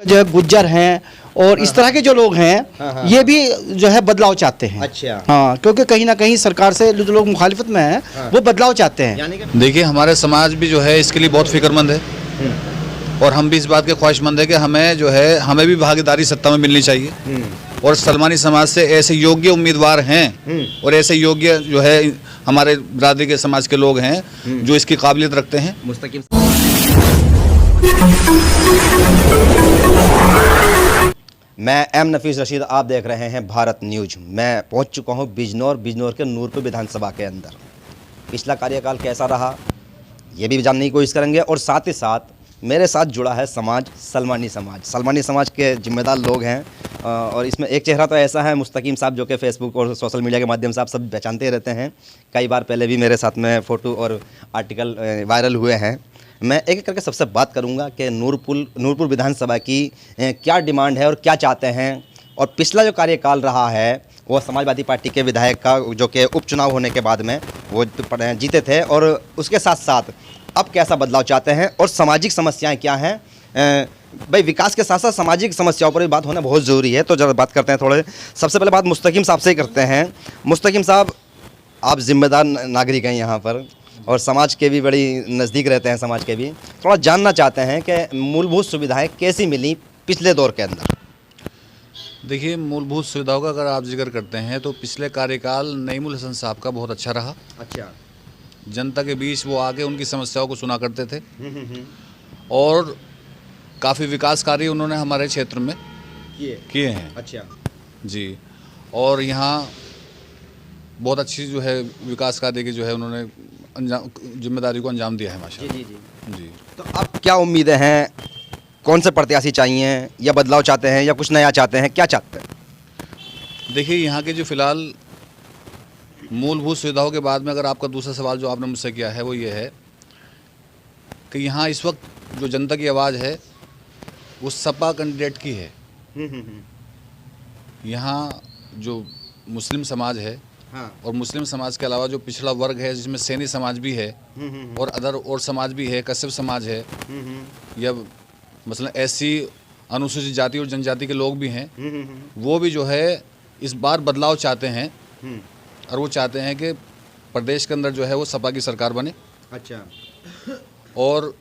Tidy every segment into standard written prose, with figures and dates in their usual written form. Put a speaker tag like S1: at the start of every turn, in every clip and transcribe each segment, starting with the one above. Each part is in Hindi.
S1: जो है गुज्जर हैं और इस तरह के जो लोग हैं ये भी जो है बदलाव चाहते हैं।
S2: अच्छा।
S1: हाँ, क्योंकि कहीं ना कहीं सरकार से जो लोग मुखालिफत में हैं वो बदलाव चाहते हैं।
S2: यानी कि
S3: देखिए, हमारे समाज भी जो है इसके लिए बहुत फिक्रमंद है और हम भी इस बात के ख्वाहिशमंद है कि हमें जो है हमें भी भागीदारी सत्ता में मिलनी चाहिए और सलमानी समाज से ऐसे योग्य उम्मीदवार हैं और ऐसे योग्य जो है हमारे बरादरी के समाज के लोग हैं जो इसकी काबिलियत रखते हैं।
S2: मुस्तकिम मैं एम नफीस रशीद, आप देख रहे हैं भारत न्यूज। मैं पहुंच चुका हूं बिजनौर के नूरपुर विधानसभा के अंदर। पिछला कार्यकाल कैसा रहा ये भी जानने की कोशिश करेंगे और साथ ही साथ मेरे साथ जुड़ा है समाज सलमानी समाज के जिम्मेदार लोग हैं और इसमें एक चेहरा तो ऐसा है मुस्तकीम साहब, जो कि फेसबुक और सोशल मीडिया के माध्यम से आप सब पहचानते रहते हैं। कई बार पहले भी मेरे साथ में फ़ोटो और आर्टिकल वायरल हुए हैं। मैं एक एक करके सबसे बात करूंगा कि नूरपुर विधानसभा की क्या डिमांड है और क्या चाहते हैं। और पिछला जो कार्यकाल रहा है वो समाजवादी पार्टी के विधायक का, जो कि उपचुनाव होने के बाद में वो जीते थे, और उसके साथ साथ अब कैसा बदलाव चाहते हैं और सामाजिक समस्याएं क्या हैं। भाई, विकास के साथ साथ सामाजिक समस्याओं पर भी बात होना बहुत ज़रूरी है। तो जब बात करते हैं, थोड़े सबसे पहले बात मुस्तकीम साहब से ही करते हैं। मुस्तकीम साहब, आप जिम्मेदार नागरिक हैं यहाँ पर और समाज के भी बड़ी नज़दीक रहते हैं, समाज के भी। थोड़ा जानना चाहते हैं कि मूलभूत सुविधाएं कैसी मिली पिछले दौर के अंदर।
S3: देखिए, मूलभूत सुविधाओं का अगर आप जिक्र करते हैं तो पिछले कार्यकाल नईमुल हसन साहब का बहुत अच्छा रहा।
S2: अच्छा।
S3: जनता के बीच वो आके उनकी समस्याओं को सुना करते थे और काफ़ी विकास कार्य उन्होंने हमारे क्षेत्र में किए हैं।
S2: अच्छा
S3: जी। और यहाँ बहुत अच्छी जो है विकास कार्य की जो है उन्होंने जिम्मेदारी को अंजाम दिया है माशाल्लाह। जी।
S2: तो अब क्या उम्मीदें हैं, कौन से प्रत्याशी चाहिए या बदलाव चाहते हैं या कुछ नया चाहते हैं, क्या चाहते हैं?
S3: देखिए, यहाँ के जो फिलहाल मूलभूत सुविधाओं के बाद में अगर आपका दूसरा सवाल जो आपने मुझसे किया है वो ये है कि यहाँ इस वक्त जो जनता की आवाज़ है वो सपा कैंडिडेट की है। यहाँ जो मुस्लिम समाज है और मुस्लिम समाज के अलावा जो पिछड़ा वर्ग है जिसमें सैनी समाज भी है और अदर और समाज भी है, कस्यप समाज है, या मसलन ऐसी अनुसूचित जाति और जनजाति के लोग भी हैं, वो भी जो है इस बार बदलाव चाहते हैं और वो चाहते हैं कि प्रदेश के अंदर जो है वो सपा की सरकार बने।
S2: अच्छा।
S3: और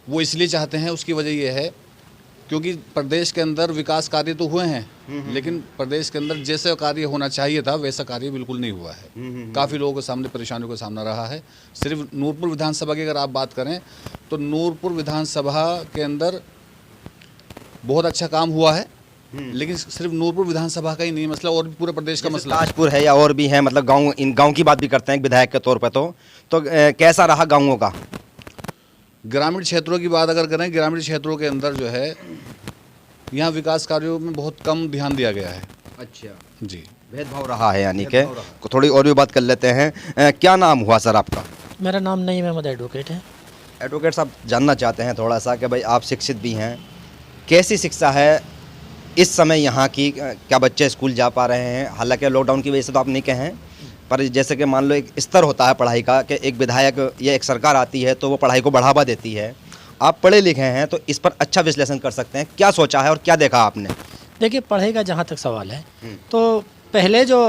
S3: वो इसलिए चाहते हैं, उसकी वजह ये है क्योंकि प्रदेश के अंदर विकास कार्य तो हुए हैं लेकिन प्रदेश के अंदर जैसा कार्य होना चाहिए था वैसा कार्य बिल्कुल नहीं हुआ है। काफ़ी लोगों के सामने परेशानियों का सामना रहा है। सिर्फ नूरपुर विधानसभा की अगर आप बात करें तो नूरपुर विधानसभा के अंदर बहुत अच्छा काम हुआ है, लेकिन सिर्फ नूरपुर विधानसभा का ही नहीं मसला, और भी पूरे प्रदेश का मसला है।
S2: ताजपुर है या और भी है, मतलब गाँव, इन गाँव की बात भी करते हैं विधायक के तौर पर। तो कैसा रहा गाँवों का?
S3: ग्रामीण क्षेत्रों की बात अगर करें, ग्रामीण क्षेत्रों के अंदर जो है यहाँ विकास कार्यों में बहुत कम ध्यान दिया गया है।
S2: अच्छा
S3: जी।
S2: भेदभाव रहा है, यानी कि थोड़ी और भी बात कर लेते हैं। क्या नाम हुआ सर आपका?
S4: मेरा नाम नईम अहमद एडवोकेट है।
S2: एडवोकेट साहब, जानना चाहते हैं थोड़ा सा कि भाई आप शिक्षित भी हैं, कैसी शिक्षा है इस समय यहाँ की? क्या बच्चे स्कूल जा पा रहे हैं? हालांकि लॉकडाउन की वजह से तो आप नहीं कहें, पर जैसे कि मान लो एक स्तर होता है पढ़ाई का कि एक विधायक या एक सरकार आती है तो वो पढ़ाई को बढ़ावा देती है। आप पढ़े लिखे हैं तो इस पर अच्छा विश्लेषण कर सकते हैं, क्या सोचा है और क्या देखा आपने?
S4: देखिए, पढ़ाई का जहाँ तक सवाल है तो पहले जो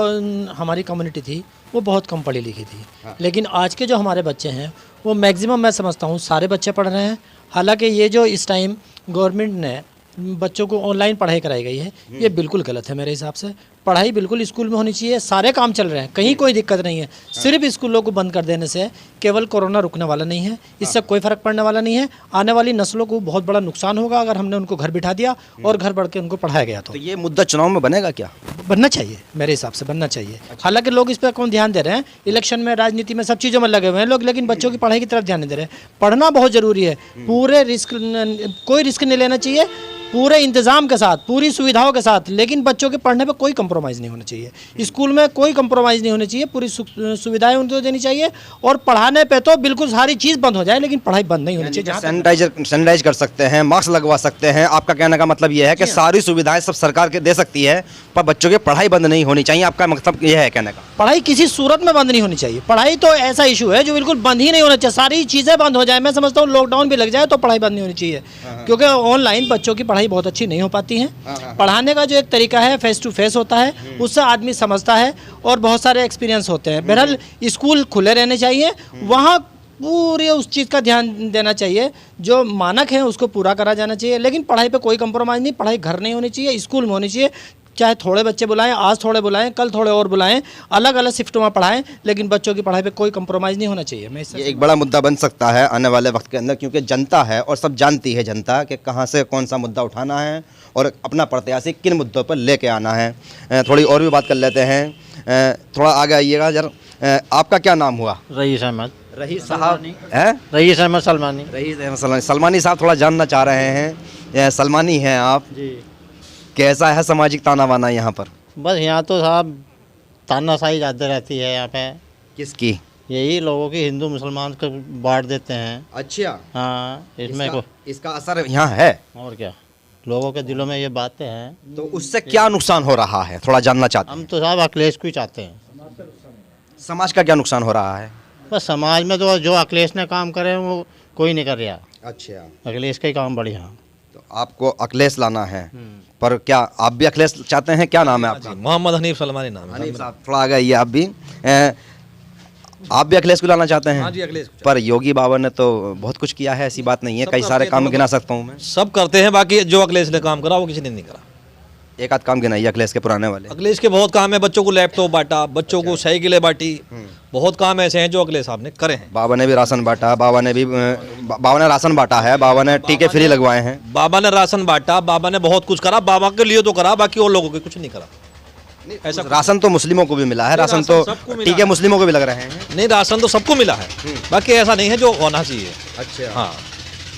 S4: हमारी कम्युनिटी थी वो बहुत कम पढ़ी लिखी थी। लेकिन आज के जो हमारे बच्चे हैं वो मैक्सिमम, मैं समझता हूँ, सारे बच्चे पढ़ रहे हैं। हालांकि ये जो इस टाइम गवर्नमेंट ने बच्चों को ऑनलाइन पढ़ाई कराई गई है ये बिल्कुल गलत है मेरे हिसाब से। पढ़ाई बिल्कुल स्कूल में होनी चाहिए, सारे काम चल रहे हैं, कहीं कोई दिक्कत नहीं है। सिर्फ स्कूलों को बंद कर देने से केवल कोरोना रुकने वाला नहीं है, इससे कोई फ़र्क पड़ने वाला नहीं है। आने वाली नस्लों को बहुत बड़ा नुकसान होगा अगर हमने उनको घर बिठा दिया और घर बढ़ के उनको पढ़ाया गया। तो
S2: ये मुद्दा चुनाव में बनेगा क्या?
S4: बनना चाहिए, मेरे हिसाब से बनना चाहिए। हालांकि लोग इस पर कौन ध्यान दे रहे हैं, इलेक्शन में, राजनीति में, सब चीज़ों में लगे हुए हैं लोग, लेकिन बच्चों की पढ़ाई की तरफ ध्यान नहीं दे रहे हैं। पढ़ना बहुत ज़रूरी है, पूरे कोई रिस्क नहीं लेना चाहिए, पूरे इंतज़ाम के साथ, पूरी सुविधाओं के साथ, लेकिन बच्चों के पढ़ने पे कोई कंप्रोमाइज़ नहीं होना चाहिए। स्कूल में कोई कंप्रोमाइज़ नहीं होनी चाहिए, पूरी सुविधाएं उनको देनी चाहिए और पढ़ाने पे तो बिल्कुल सारी चीज़ बंद हो जाए लेकिन पढ़ाई बंद नहीं होनी चाहिए।
S2: सैनिटाइज कर सकते हैं, मास्क लगवा सकते हैं। आपका कहने का मतलब यह है कि सारी सुविधाएं सब सरकार के दे सकती है पर बच्चों की पढ़ाई बंद नहीं होनी चाहिए, आपका मतलब यह है कहने का?
S4: पढ़ाई किसी सूरत में बंद नहीं होनी चाहिए। पढ़ाई तो ऐसा इशू है जो बिल्कुल बंद ही नहीं होना चाहिए, सारी चीज़ें बंद हो जाए। मैं समझता हूँ लॉकडाउन भी लग जाए तो पढ़ाई बंद नहीं होनी चाहिए, क्योंकि ऑनलाइन बच्चों की पढ़ाई पढ़ाई बहुत अच्छी नहीं हो पाती है। पढ़ाने का जो एक तरीका है फेस टू फेस होता है, उससे आदमी समझता है और बहुत सारे एक्सपीरियंस होते हैं। बहरहाल स्कूल खुले रहने चाहिए, वहाँ पूरे उस चीज़ का ध्यान देना चाहिए, जो मानक है उसको पूरा करा जाना चाहिए। लेकिन पढ़ाई पे कोई कंप्रोमाइज़ नहीं, पढ़ाई घर नहीं होनी चाहिए, स्कूल में होनी चाहिए। चाहे थोड़े बच्चे बुलाएं, आज थोड़े बुलाएं, कल थोड़े और बुलाएं, अलग अलग शिफ्टों में पढ़ाएं, लेकिन बच्चों की पढ़ाई पे कोई कंप्रोमाइज़ नहीं होना चाहिए। मैं इससे
S2: ये एक बड़ा मुद्दा बन सकता है आने वाले वक्त के अंदर, क्योंकि जनता है और सब जानती है जनता कि कहाँ से कौन सा मुद्दा उठाना है और अपना प्रत्याशी किन मुद्दों पर लेके आना है। थोड़ी और भी बात कर लेते हैं, थोड़ा आगे आइएगा जरा। आपका क्या नाम हुआ?
S5: रईस अहमद।
S2: रईस साहब हैं?
S5: रईस अहमद सलमानी।
S2: रईस अहमद सलमानी। सलमानी साहब थोड़ा जानना चाह रहे हैं, सलमानी हैं आप,
S5: जी।
S2: कैसा है सामाजिक ताना बाना यहाँ पर?
S5: बस यहाँ तो साहब तानाशाही ज़्यादा रहती है यहाँ पे।
S2: किसकी?
S5: यही लोगों की, हिंदू मुसलमान को बांट देते हैं।
S2: अच्छा,
S5: हाँ, इसमें को
S2: इसका असर यहाँ है?
S5: और क्या, लोगों के दिलों में ये बातें हैं।
S2: तो उससे क्या नुकसान हो रहा है, थोड़ा जानना चाहते हैं।
S5: हम तो साहब अखिलेश को ही चाहते हैं।
S2: समाज का क्या नुकसान हो रहा है?
S5: बस समाज में तो जो अखिलेश ने काम करे वो कोई नहीं कर रहा।
S2: अच्छा,
S5: अखिलेश का ही काम बढ़िया।
S2: तो आपको अखिलेश लाना है, पर क्या आप भी अखिलेश चाहते हैं? क्या नाम है आपका?
S6: मोहम्मद हनीफ सलमानी नाम है।
S2: हनीफ साहब, थोड़ा आगे आइए। आप भी अखिलेश को लाना चाहते हैं?
S6: हाँ जी, अखिलेश को।
S2: पर योगी बाबा ने तो बहुत कुछ किया है, ऐसी बात नहीं है,
S6: सब
S2: कई सारे
S6: करते
S2: काम
S6: हैं,
S2: गिना सकता हूँ मैं।
S6: सब करते हैं, बाकी जो अखिलेश ने काम करा वो किसी ने नहीं करा।
S2: एक आध काम गिनाइए अखिलेश के पुराने वाले।
S6: अखिलेश के बहुत काम है, बच्चों को लैपटॉप बांटा, बच्चों को साइकिलें बांटी, बहुत काम ऐसे हैं जो अखिलेश साहब ने करे हैं।
S2: बाबा ने भी राशन बांटा, बाबा ने राशन बांटा है, बाबा ने टीके फ्री लगवाए हैं।
S6: बाबा ने राशन बांटा, बाबा ने बहुत कुछ करा, बाबा के लिए तो करा, बाकी और लोगों के कुछ नहीं करा। ऐसा
S2: राशन तो मुस्लिमों को भी मिला है, राशन तो
S6: राशन सबको मिला
S2: टीके
S6: है।
S2: मुस्लिमों को भी लग रहे हैं।
S6: नहीं, राशन तो सबको मिला है, बाकी ऐसा नहीं है जो होना चाहिए।
S2: अच्छा,
S6: हाँ,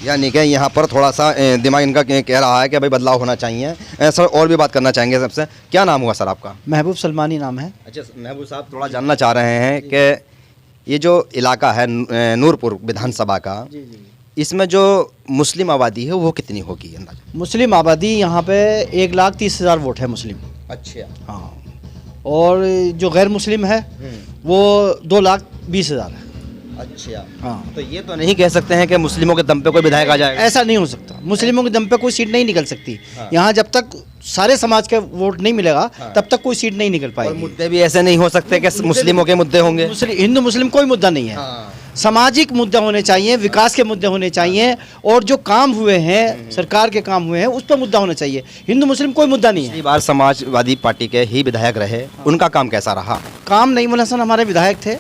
S2: यानी कि यहाँ पर थोड़ा सा दिमाग इनका कह रहा है कि भाई बदलाव होना चाहिए। सर और भी बात करना चाहेंगे सबसे। क्या नाम हुआ सर आपका?
S1: महबूब सलमानी नाम है।
S2: अच्छा महबूब साहब, थोड़ा जानना चाह रहे हैं कि ये जो इलाका है नूरपुर विधानसभा का, इसमें जो मुस्लिम आबादी है वो कितनी होगी अंदाजा?
S1: मुस्लिम आबादी यहाँ पे 1,30,000 वोट है मुस्लिम।
S2: अच्छा,
S1: हाँ, और जो गैर मुस्लिम है वो 2,20,000 है।
S2: अच्छा,
S1: हाँ,
S2: तो ये तो नहीं कह सकते हैं कि मुस्लिमों के दम पे कोई विधायक आ जाएगा?
S1: ऐसा नहीं हो सकता। मुस्लिमों के दम पे कोई सीट नहीं निकल सकती। यहाँ जब तक सारे समाज के वोट नहीं मिलेगा तब तक कोई सीट नहीं निकल
S2: और
S1: पाएगी।
S2: मुद्दे भी ऐसे नहीं हो सकते कि मुस्लिमों के मुद्दे होंगे?
S1: हिंदू मुस्लिम कोई मुद्दा नहीं है। सामाजिक मुद्दे होने चाहिए, विकास के मुद्दे होने चाहिए, और जो काम हुए हैं, सरकार के काम हुए हैं, उस पर मुद्दा होना चाहिए। हिंदू मुस्लिम कोई मुद्दा नहीं है।
S2: पिछली बार समाजवादी पार्टी के ही विधायक रहे, उनका काम कैसा रहा?
S1: काम नईमुल हसन हमारे विधायक थे,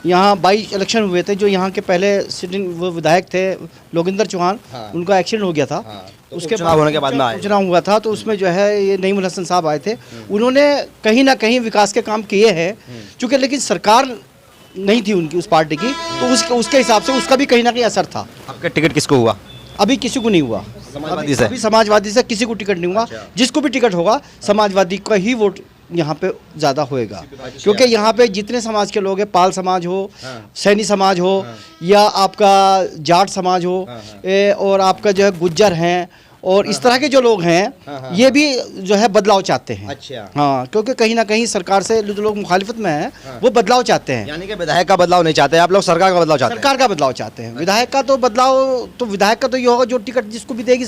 S1: यहाँ 22 इलेक्शन हुए थे। जो यहाँ के पहले सिटिंग वो विधायक थे लोगिंदर चौहान, उनका एक्सीडेंट हो गया था।
S2: तो उपचुनाव होने के बाद में आए।
S1: उपचुनाव हुआ था, तो उसमें जो है ये नईमुल हसन साहब आए थे। उन्होंने कहीं ना कहीं विकास के काम किए हैं, चूँकि लेकिन सरकार नहीं थी उनकी, उस पार्टी की, तो उसके हिसाब से उसका भी कहीं ना कहीं असर था।
S2: आपका टिकट किसको हुआ?
S1: अभी किसी को नहीं हुआ।
S2: समाजवादी से?
S1: अभी समाजवादी से किसी को टिकट नहीं हुआ। जिसको भी टिकट होगा समाजवादी का ही वोट यहाँ पे ज़्यादा होएगा, क्योंकि यहाँ पे जितने समाज के लोग हैं, पाल समाज हो, सैनी समाज हो, या आपका जाट समाज हो, और आपका जो है गुज्जर हैं, और इस तरह के जो लोग हैं, ये भी जो है बदलाव चाहते हैं।
S2: अच्छा,
S1: हाँ, क्योंकि कहीं ना कहीं सरकार से जो लोग मुखालिफत में हैं वो बदलाव चाहते हैं।
S2: यानी कि विधायक का बदलाव नहीं चाहते आप लोग, सरकार का बदलाव चाहते हैं?
S1: सरकार का बदलाव चाहते हैं। विधायक का तो बदलाव, तो विधायक का तो ये होगा जो टिकट जिसको भी देगी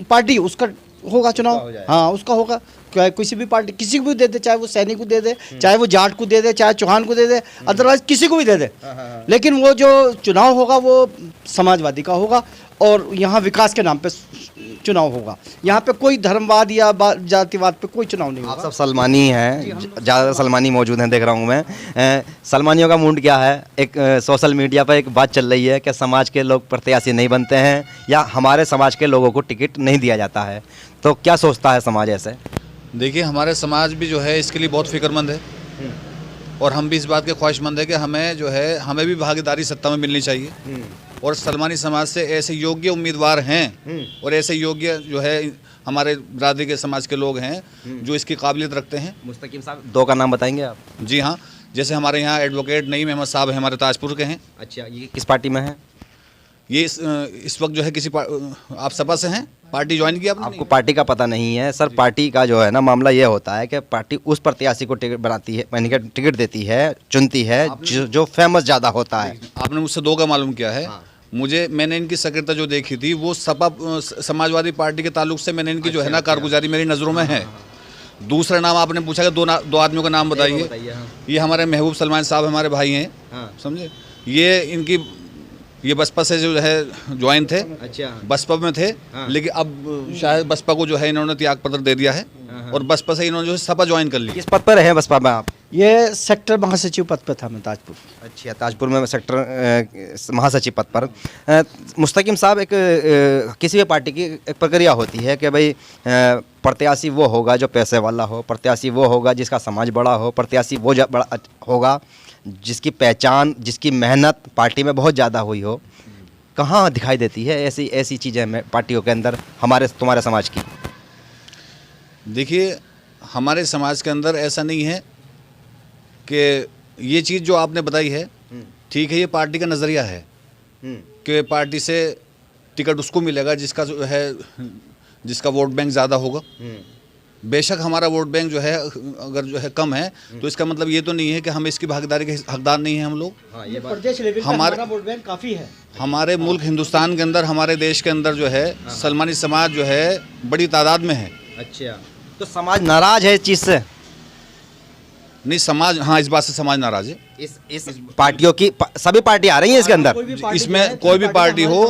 S1: पार्टी, उसका होगा चुनाव। हाँ, उसका होगा। किसी भी पार्टी किसी को भी दे दे, चाहे वो सैनिक को दे दे, चाहे वो जाट को दे दे, चाहे चौहान को दे दे, अदरवाइज किसी को भी दे दे, लेकिन वो जो चुनाव होगा वो समाजवादी का होगा, और यहाँ विकास के नाम पे चुनाव होगा। यहाँ पे कोई धर्मवाद या जातिवाद पे कोई चुनाव नहीं
S2: आप
S1: होगा।
S2: सब सलमानी हैं, ज़्यादा सलमानी मौजूद हैं, देख रहा हूँ मैं। सलमानियों का मूड क्या है? एक सोशल मीडिया पर एक बात चल रही है कि समाज के लोग प्रत्याशी नहीं बनते हैं, या हमारे समाज के लोगों को टिकट नहीं दिया जाता है। तो क्या सोचता है समाज ऐसे?
S3: देखिए, हमारे समाज भी जो है इसके लिए बहुत फिक्रमंद है, और हम भी इस बात के ख्वाहिशमंद है कि हमें जो है हमें भी भागीदारी सत्ता में मिलनी चाहिए। और सलमानी समाज से ऐसे योग्य उम्मीदवार हैं, और ऐसे योग्य जो है हमारे बरादरी के समाज के लोग हैं जो इसकी काबिलियत रखते हैं।
S2: मुस्तकीम साहब, दो का नाम बताएंगे आप?
S3: जी हाँ, जैसे हमारे यहाँ एडवोकेट नईम अहमद साहब हैं, हमारे ताजपुर के हैं।
S2: अच्छा, ये किस पार्टी में है?
S3: ये इस वक्त जो है आप सपा से हैं, पार्टी ज्वाइन की आपने?
S2: आपको पार्टी का पता नहीं है सर? पार्टी का जो है ना मामला ये होता है कि पार्टी उस प्रत्याशी को टिकट बनाती है, यानी कि टिकट देती है, चुनती है जो फेमस ज़्यादा होता है।
S3: आपने मुझसे 2 का मालूम किया है। मैंने इनकी सक्रियता जो देखी थी वो सपा समाजवादी पार्टी के ताल्लुक से मैंने इनकी जो है ना कारगुजारी मेरी नज़रों में है। दूसरा नाम आपने पूछा कि दो आदमियों का नाम बताइए। ये हमारे महबूब सलमान साहब हमारे भाई हैं, समझे। ये बसपा से जो है ज्वाइन थे, बसपा में थे, लेकिन अब शायद बसपा को जो है इन्होंने त्याग पत्र दे दिया है और बसपा से इन्होंने जो है सपा ज्वाइन कर ली।
S2: किस पद पर रहे बसपा में आप?
S1: ये सेक्टर महासचिव पद पे था मैं ताजपुर।
S2: अच्छा, ताजपुर में सेक्टर महासचिव पद पर। मुस्तकीम साहब, किसी भी पार्टी की एक प्रक्रिया होती है कि भाई प्रत्याशी वो होगा जो पैसे वाला हो, प्रत्याशी वो होगा जिसका समाज बड़ा हो, प्रत्याशी वो बड़ा होगा जिसकी पहचान, जिसकी मेहनत पार्टी में बहुत ज़्यादा हुई हो। कहाँ दिखाई देती है ऐसी चीज़ें पार्टियों के अंदर तुम्हारे समाज की?
S3: देखिए, हमारे समाज के अंदर ऐसा नहीं है कि ये चीज़ जो आपने बताई है, ठीक है, ये पार्टी का नज़रिया है कि पार्टी से टिकट उसको मिलेगा जिसका जो है जिसका वोट बैंक ज़्यादा होगा। बेशक हमारा वोट बैंक जो है अगर जो है कम है तो इसका मतलब ये तो नहीं है कि हम इसकी भागीदारी के हकदार नहीं हैं हम लोग।
S1: प्रदेश लेवल पे हमारा वोट बैंक काफ़ी है।
S3: हमारे मुल्क हिंदुस्तान के अंदर, हमारे देश के अंदर जो है सलमानी समाज जो है बड़ी तादाद में है।
S2: अच्छा, तो समाज नाराज है इस चीज़ से?
S3: नहीं, समाज, हाँ, इस बात से समाज नाराज है।
S2: इस पार्टियों की सभी पार्टी आ रही हैं इसके अंदर।
S3: इसमें कोई भी पार्टी हो,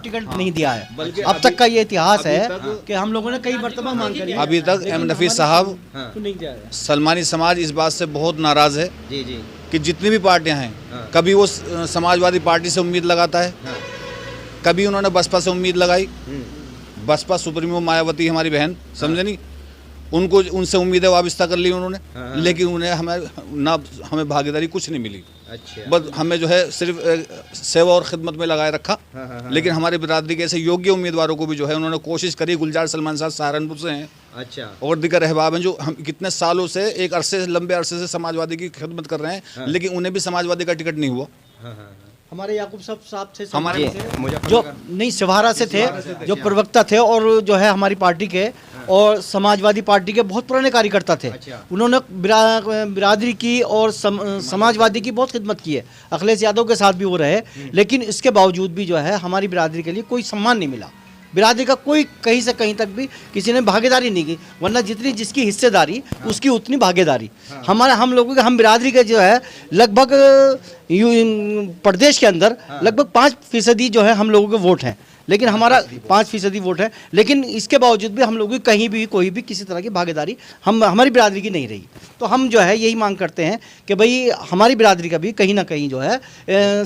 S1: टिकट नहीं दिया है। अब तक का ये इतिहास है कि हम लोगों ने कई मर्तबा मांग करी।
S3: अभी तक एम नफीस साहब, सलमानी समाज इस बात से बहुत नाराज है कि जितनी भी पार्टियां हैं, कभी वो समाजवादी पार्टी से उम्मीद लगाता है, कभी उन्होंने बसपा से उम्मीद लगाई। बसपा सुप्रीमो मायावती हमारी बहन, समझे नहीं, उनको उनसे उम्मीदें वाबस्ता कर ली उन्होंने, लेकिन उन्हें हमें भागीदारी कुछ नहीं मिली। अच्छा। बस हमें जो है सिर्फ सेवा और खिदमत में लगाए रखा। लेकिन हमारे बिरादरी के ऐसे योग्य उम्मीदवारों को भी जो है उन्होंने कोशिश करी। गुलजार सलमान साहब सहारनपुर से हैं। अच्छा। और दीगर अहबाब हैं जो हम कितने सालों से, एक अरसे, लंबे अरसे से समाजवादी की खिदमत कर रहे हैं, लेकिन उन्हें भी समाजवादी का टिकट नहीं हुआ।
S1: हमारे याकूब साहब थे, हमारे जो नहीं सिवारा से थे, जो प्रवक्ता थे और जो है हमारी पार्टी के और समाजवादी पार्टी के बहुत पुराने कार्यकर्ता थे। उन्होंने बिरादरी की और समाजवादी की बहुत खिदमत की है। अखिलेश यादव के साथ भी वो रहे, लेकिन इसके बावजूद भी जो है हमारी बिरादरी के लिए कोई सम्मान नहीं मिला। बिरादरी का कोई कहीं से कहीं तक भी किसी ने भागीदारी नहीं की, वरना जितनी जिसकी हिस्सेदारी उसकी उतनी भागीदारी। हम लोगों के, हम बिरादरी के जो है लगभग प्रदेश के अंदर लगभग 5% जो है हम लोगों के वोट हैं, लेकिन हमारा 5% वोट है, लेकिन इसके बावजूद भी हम लोगों की कहीं भी कोई भी किसी तरह की भागीदारी हमारी बिरादरी की नहीं रही। तो हम जो है यही मांग करते हैं कि भाई हमारी बिरादरी का भी कहीं ना कहीं जो है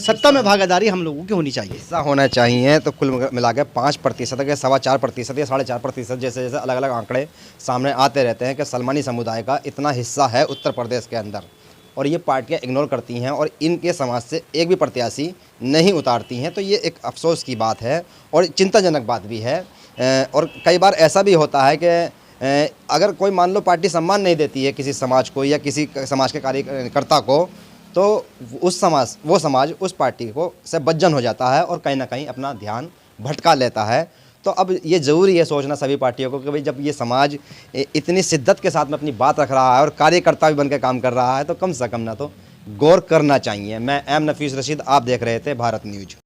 S1: सत्ता में भागीदारी हम लोगों की होनी चाहिए।
S2: ऐसा होना चाहिए। तो कुल मिला के 5% या 4.25% या 4.5% जैसे जैसे अलग अलग आंकड़े सामने आते रहते हैं कि सलमानी समुदाय का इतना हिस्सा है उत्तर प्रदेश के अंदर, और ये पार्टियां इग्नोर करती हैं और इनके समाज से एक भी प्रत्याशी नहीं उतारती हैं। तो ये एक अफसोस की बात है और चिंताजनक बात भी है। और कई बार ऐसा भी होता है कि अगर कोई मान लो पार्टी सम्मान नहीं देती है किसी समाज को या किसी समाज के कार्यकर्ता को, तो वो समाज उस पार्टी को से बदजन हो जाता है और कहीं ना कहीं अपना ध्यान भटका लेता है। तो अब ये ज़रूरी है सोचना सभी पार्टियों को कि भाई जब ये समाज इतनी शिद्दत के साथ में अपनी बात रख रहा है और कार्यकर्ता भी बनकर काम कर रहा है, तो कम से कम ना तो गौर करना चाहिए। मैं एम नफीस रशीद, आप देख रहे थे भारत न्यूज।